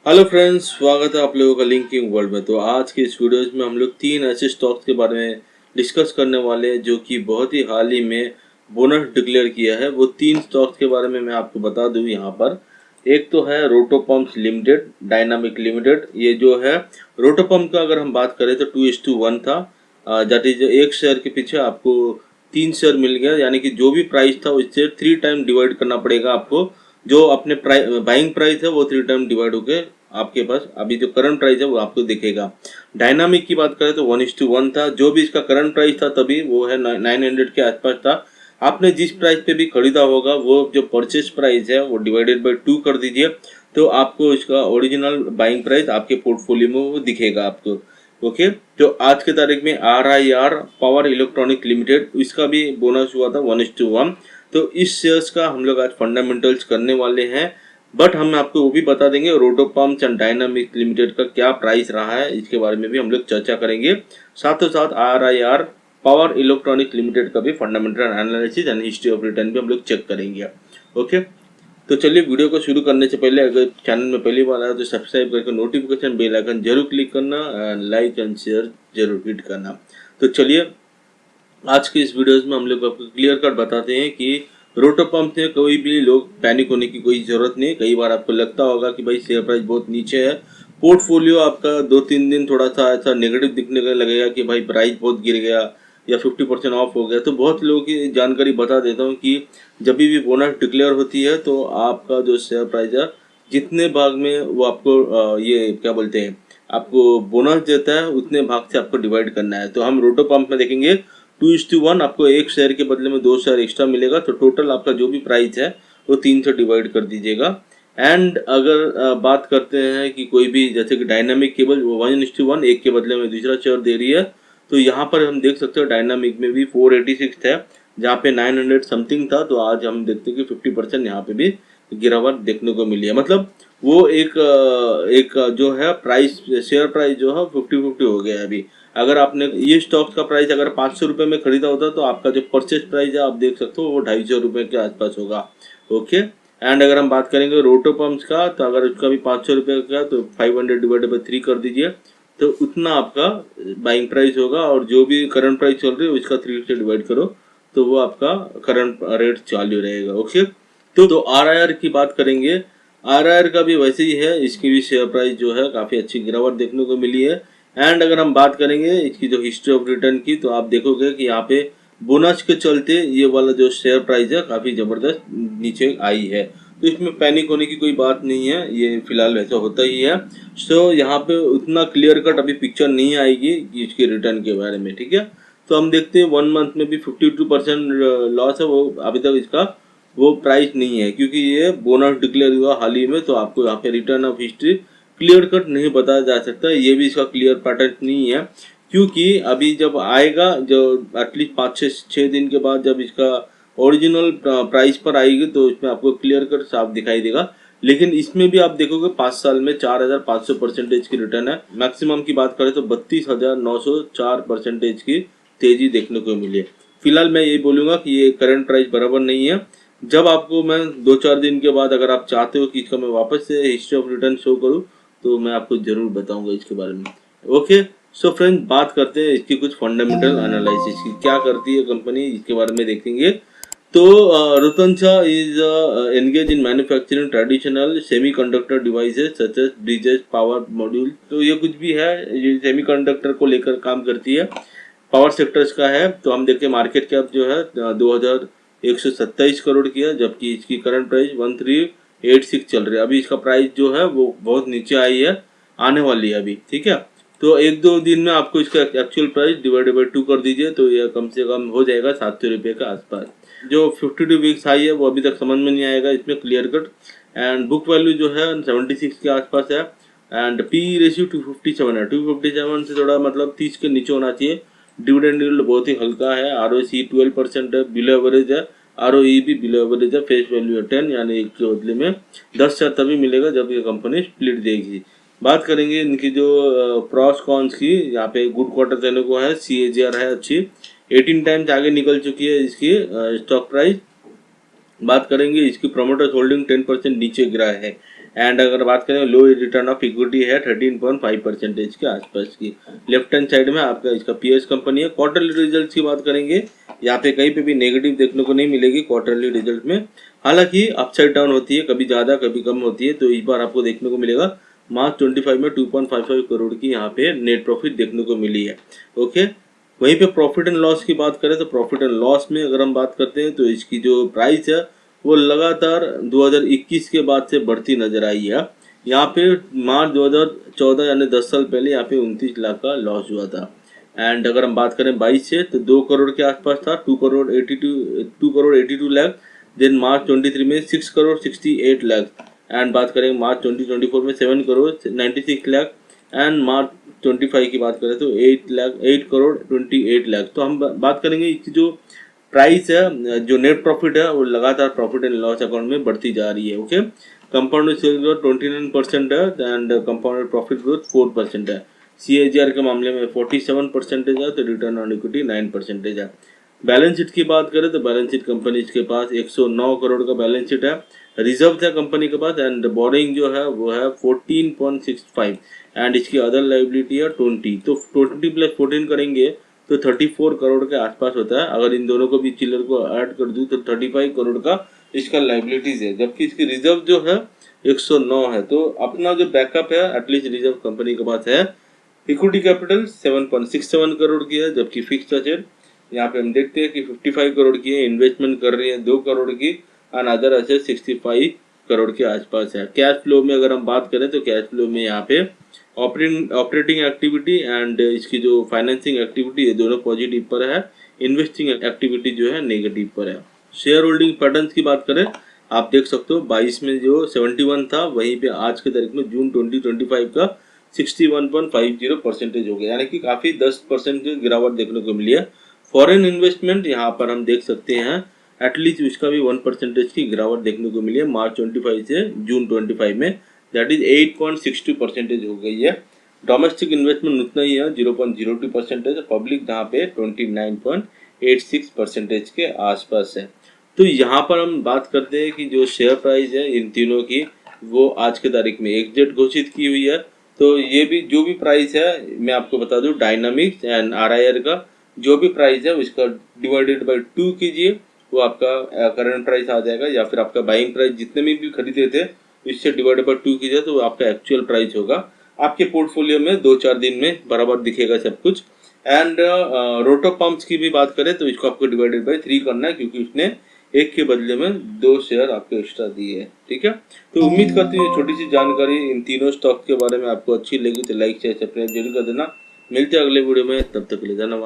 Hello friends, स्वागत है आप लोगों का लिंकिंग वर्ल्ड में। तो आज के इस वीडियोस में हम लोग तीन ऐसे स्टॉक्स के बारे में डिस्कस करने वाले हैं जो कि बहुत ही हाल ही में बोनस डिक्लेयर किया है। वो तीन स्टॉक्स के बारे में मैं आपको बता दूं यहाँ पर। एक तो है रोटो पंप्स लिमिटेड, डायनामिक लिमिटेड। ये जो है रोटो पंप का अगर हम बात करें तो 2:1 था। दैट इज एक शेयर के पीछे आपको 3 शेयर मिल गया, यानी कि जो भी प्राइस था उससे 3 टाइम डिवाइड करना पड़ेगा आपको। जो अपने बाइंग प्राइस है वो 3 टाइम डिवाइड होके आपके पास अभी जो करंट प्राइस है वो आपको दिखेगा। डायनामिक की बात करें तो 1:1 था। जो भी इसका करंट प्राइस था तभी वो है 900 के आसपास था। आपने जिस प्राइस पे भी खरीदा होगा वो जो परचेज प्राइस है वो डिवाइडेड बाय 2 कर दीजिए, तो आपको इसका ओरिजिनल बाइंग प्राइस आपके पोर्टफोलियो में वो दिखेगा आपको। ओके, तो आज के तारीख में RIR पावर इलेक्ट्रॉनिक लिमिटेड, इसका भी बोनस हुआ था 1:1। तो इस शेयर्स का हम लोग आज फंडामेंटल्स करने वाले हैं, बट हम आपको वो भी बता देंगे रोटो पंप्स एंड डायनामिक लिमिटेड का क्या प्राइस रहा है, इसके बारे में भी हम लोग चर्चा करेंगे। साथों साथ RIR पावर इलेक्ट्रॉनिक लिमिटेड का भी fundamental analysis and history of return भी हम लोग चेक करेंगे। ओके, तो चलिए वीडियो को शुरू करने से पहले अगर चैनल में पहली बार आया तो सब्सक्राइब करके नोटिफिकेशन बेल आइकन जरूर क्लिक करना एंड लाइक एंड शेयर जरूर हिट करना। तो चलिए आज के इस वीडियोस में हम लोग आपको क्लियर कट बताते हैं कि रोटो पंप में कोई भी लोग पैनिक होने की कोई जरूरत नहीं। कई बार आपको लगता होगा कि भाई शेयर प्राइस बहुत नीचे है, पोर्टफोलियो आपका 2-3 दिन थोड़ा सा ऐसा नेगेटिव दिखने का लगेगा कि भाई प्राइस बहुत गिर गया या 50% ऑफ हो गया। तो बहुत लोगों की जानकारी बता देता हूँ कि जब भी बोनस डिक्लेयर होती है तो आपका जो शेयर प्राइस है जितने भाग में वो आपको ये क्या बोलते हैं आपको बोनस देता है उतने भाग से आपको डिवाइड करना है। तो हम रोटो पंप में देखेंगे 2:1 आपको एक शेयर के बदले में 2 शेयर एक्स्ट्रा मिलेगा, तो टोटल आपका जो भी प्राइस है वो 3 से डिवाइड कर दीजिएगा। एंड अगर बात करते हैं कि कोई भी जैसे कि डायनामिक केबल वो 1:1 एक के बदले में दूसरा शेयर दे रही है, तो यहाँ पर हम देख सकते हो डायनामिक में भी 486 है जहाँ पे 900 समथिंग था। तो आज हम देखते हैं कि 50% यहाँ पे भी गिरावट देखने को मिली है। मतलब वो एक जो है प्राइस, शेयर प्राइस जो है 50-50 हो गया है अभी। अगर आपने ये स्टॉक्स का प्राइस अगर 500 रुपये में खरीदा होता तो आपका जो परचेज प्राइस है आप देख सकते हो वो 250 रुपये के आसपास होगा। ओके, एंड अगर हम बात करेंगे रोटो पंप्स का तो अगर उसका भी 500 रुपये का तो 500 डिवाइडेड बाई 3 कर दीजिए, तो उतना आपका बाइंग प्राइस होगा। और जो भी करंट प्राइस चल रही है उसका 3 से डिवाइड करो तो वो आपका करंट रेट चालू रहेगा। ओके, तो RIR की बात करेंगे। RIR का भी वैसे ही है, इसकी भी शेयर प्राइस जो है काफ़ी अच्छी गिरावट देखने को मिली है। एंड अगर हम बात करेंगे इसकी जो हिस्ट्री ऑफ रिटर्न की तो आप देखोगे कि यहाँ पे बोनस के चलते ये वाला जो शेयर प्राइस है काफ़ी ज़बरदस्त नीचे आई है। तो इसमें पैनिक होने की कोई बात नहीं है, ये फिलहाल वैसा होता ही है। सो यहाँ पे उतना क्लियर कट अभी पिक्चर नहीं आएगी कि इसके रिटर्न के बारे में। ठीक है, तो हम देखते हैं 1 मंथ में भी 52% लॉस है, वो अभी तक इसका वो प्राइस नहीं है क्योंकि ये बोनस डिक्लेयर हुआ हाल ही में। तो आपको यहाँ पे return of history clear cut नहीं बताया जा सकता, ये भी इसका क्लियर पैटर्न नहीं है। क्योंकि अभी जब आएगा जो एटलीस्ट 5-6 दिन के बाद जब इसका ओरिजिनल प्राइस पर आएगी तो इसमें आपको क्लियर कट साफ दिखाई देगा। लेकिन इसमें भी आप देखोगे 5 साल में 4500% की रिटर्न है। मैक्सिमम की बात करें तो 32,904% की तेजी देखने को मिली है। फिलहाल मैं ये बोलूँगा कि ये करंट प्राइस बराबर नहीं है। जब आपको मैं 2-4 दिन के बाद अगर आप चाहते हो कि इसका मैं वापस से हिस्ट्री ऑफ रिटर्न शो करूँ तो मैं आपको जरूर बताऊंगा इसके बारे में। ओके, सो फ्रेंड बात करते हैं इसकी कुछ फंडामेंटल एनालिसिस की, क्या करती है कंपनी इसके बारे में देखेंगे। तो Lufthansa is engaged in manufacturing traditional semiconductor devices such as bridges, power module। तो ये कुछ भी है, ये सेमीकंडक्टर को लेकर काम करती है, पावर सेक्टर्स का है। तो हम देखते हैं मार्केट कैप जो है 2127 करोड़ की है, जबकि इसकी करंट प्राइस 1386 चल रही है। अभी इसका प्राइस जो है वो बहुत नीचे आई है, आने वाली है अभी। ठीक है, तो 1-2 दिन में आपको इसका एक्चुअल प्राइस डिवाइडेड बाई 2 कर दीजिए तो यह कम से कम हो जाएगा 700 रुपये के आसपास। जो 52 वीक्स हाई है वो अभी तक समझ में नहीं आएगा इसमें clear cut. And book value जो है 76 के आसपास है। एंड पी रेशियो 257 है, 257 से थोड़ा मतलब 30 के नीचे होना चाहिए। डिविडेंड यील्ड बहुत ही हल्का है, ROC 12% है, बिलो एवरेज है, ROE भी बिलो एवरेज है, फेस वैल्यू है 10, यानी एक के बदले में 10 शेयर तभी मिलेगा जब ये कंपनी स्प्लिट देगी। बात करेंगे इनकी जो प्रॉस कॉन्स की, यहाँ पे गुड क्वार्टर देने को है, CAGR है अच्छी, 18 टाइम्स आगे निकल चुकी है इसकी स्टॉक प्राइस। बात करेंगे इसकी प्रोमोटर्स होल्डिंग 10% नीचे गिरा है। एंड अगर बात करें लो रिटर्न ऑफ इक्विटी है 13.5% के आसपास की। लेफ्ट हैंड साइड में आपका इसका पीएस कंपनी है। क्वार्टरली रिजल्ट की बात करेंगे, यहाँ पे कहीं पे भी नेगेटिव देखने को नहीं मिलेगी क्वार्टरली रिजल्ट में। हालांकि अपसाइड डाउन होती है, कभी ज़्यादा कभी कम होती है। तो इस बार आपको देखने को मिलेगा मार्च 25 में 2.55 करोड़ की यहाँ पे नेट प्रॉफिट देखने को मिली है। ओके, वहीं पे प्रॉफिट एंड लॉस की बात करें तो प्रॉफिट एंड लॉस में अगर हम बात करते हैं तो इसकी जो प्राइस है वो लगातार 2021 के बाद से बढ़ती नजर आई है। यहाँ पे मार्च 2014 यानी 10 साल पहले यहाँ पे 29 लाख का लॉस हुआ था। एंड अगर हम बात करें 22 से तो 2 करोड़ के आसपास था, 2 करोड़ 82 लाख। देन मार्च 23 में 6 करोड़ 68 लाख। एंड बात करें मार्च 2024 में 7 करोड़ 96 लाख। एंड मार्च 25 की बात करें तो 8 करोड़ 28 लाख। तो हम बात करेंगे इसकी जो प्राइस है, जो नेट प्रॉफिट है वो लगातार प्रॉफिट एंड लॉस अकाउंट में बढ़ती जा रही है। ओके, कंपाउंडेड सेल्स ग्रोथ 29% है एंड कंपाउंडेड प्रॉफिट ग्रोथ 4% है। CAGR के मामले में 47% है, तो रिटर्न ऑन इक्विटी 9% है। बैलेंस शीट की बात करें तो बैलेंस शीट कंपनी के पास 109 करोड़ का बैलेंस शीट है, रिजर्व है कंपनी के पास। एंड बोरिंग जो है वो है 14.65 एंड इसकी अदर लाइबिलिटी है 20। तो 20 प्लस 14 करेंगे तो 34 करोड़ के आसपास होता है। अगर इन दोनों को भी चिल्लर को ऐड कर दूं तो 35 करोड़ का इसका लाइबिलिटीज है, जबकि इसकी रिजर्व जो है 109 है। तो अपना जो बैकअप है एटलीस्ट रिजर्व कंपनी के पास है। इक्विटी कैपिटल 7.67 करोड़ की है, जबकि फिक्स्ड असेट यहाँ पे हम देखते हैं कि 55 करोड़ की है, इन्वेस्टमेंट कर रही है 2 करोड़ की, एंड अदर असेट 65 करोड़ के आसपास है। कैश फ्लो में अगर हम बात करें तो कैश फ्लो में यहाँ पे ऑपरेटिंग एक्टिविटी एंड इसकी जो फाइनेंसिंग एक्टिविटी है दोनों पॉजिटिव पर है, इन्वेस्टिंग एक्टिविटी जो है नेगेटिव पर है। शेयर होल्डिंग पैटर्न्स की बात करें, आप देख सकते हो 22 में जो 71 था वहीं पे आज के तारीख में जून 2025 का 61.50% हो गया, यानी कि काफी 10% की गिरावट देखने को मिली है। फॉरेन इन्वेस्टमेंट यहाँ पर हम देख सकते हैं एटलीस्ट उसका भी 1% की गिरावट देखने को मिली है मार्च 25 से जून 25 में, दैट इज 8.62% हो गई है। डोमेस्टिक इन्वेस्टमेंट उतना ही है 0.02%, पब्लिक जहाँ पे 29.86% के आसपास है। तो यहाँ पर हम बात करते हैं कि जो शेयर प्राइस है इन तीनों की वो आज के तारीख में एग्जिट घोषित की हुई है। तो ये भी जो भी प्राइस है मैं आपको बता दूं, डायनामिक्स एंड RIR का जो भी प्राइस है उसका डिवाइडेड बाय 2 कीजिए, वो आपका करंट प्राइस आ जाएगा, या फिर आपका बाइंग प्राइस जितने में भी खरीदे थे इससे डिवाइडेड बाय 2 कीजिए तो आपका एक्चुअल प्राइस होगा। आपके पोर्टफोलियो में 2-4 दिन में बराबर दिखेगा सब कुछ। एंड रोटो पंप्स की भी बात करें तो इसको आपको डिवाइडेड बाय 3 करना है, क्योंकि उसने एक के बदले में 2 शेयर आपको एक्स्ट्रा दिए है। ठीक है, तो उम्मीद करती हूँ छोटी सी जानकारी इन तीनों स्टॉक के बारे में आपको अच्छी लगी, तो लाइक शेयर सब्सक्राइब जरूर कर देना। मिलते हैं अगले वीडियो में, तब तक के लिए धन्यवाद।